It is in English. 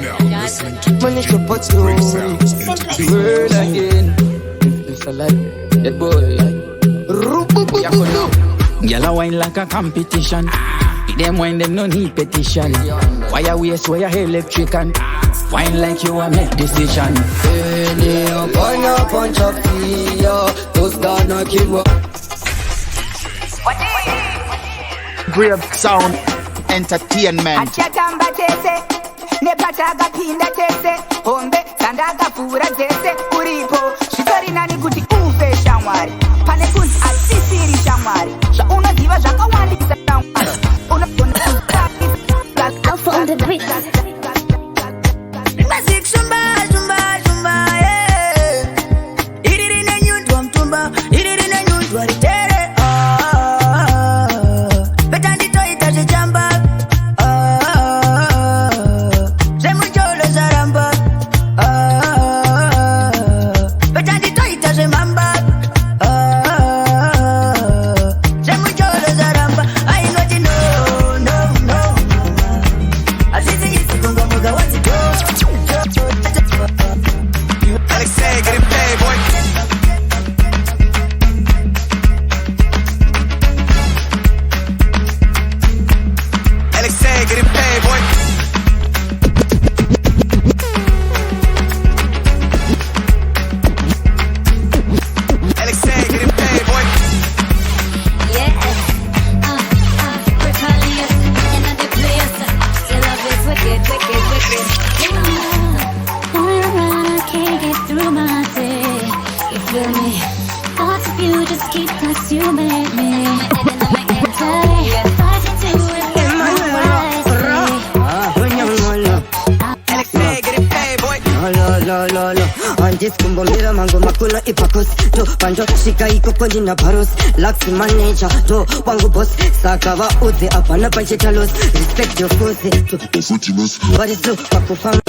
now listening to Money to put you Great Sounds Entertainment. word again. It's a life, that boy. Girl, I wine like a competition. Them wine, them no need petition. Why you waste, why you electrician? Wine like you a make decision. Any upon a punch of fear, those God not kill what? Great Sound Entertainment. Achatamba tese, nepataga pinda tese, hombe sandaga fura tese, uripo, shikari nani kuti ufe shamwari, pane kuti asisiri shamwari, sha unoziva zvakawandisa shamwari, unogona Alpha on the beat. Music shumba, shumba, shumba, yeah. Irine nyundwa mtumba, irine nyundwa ritere, betandi toita jamba. Kumbombira mango makula ipakos to panjo shika iko kwenye na paros lax manager to wangu boss sakava uze apana panchetalos respect your force to what is look pakufam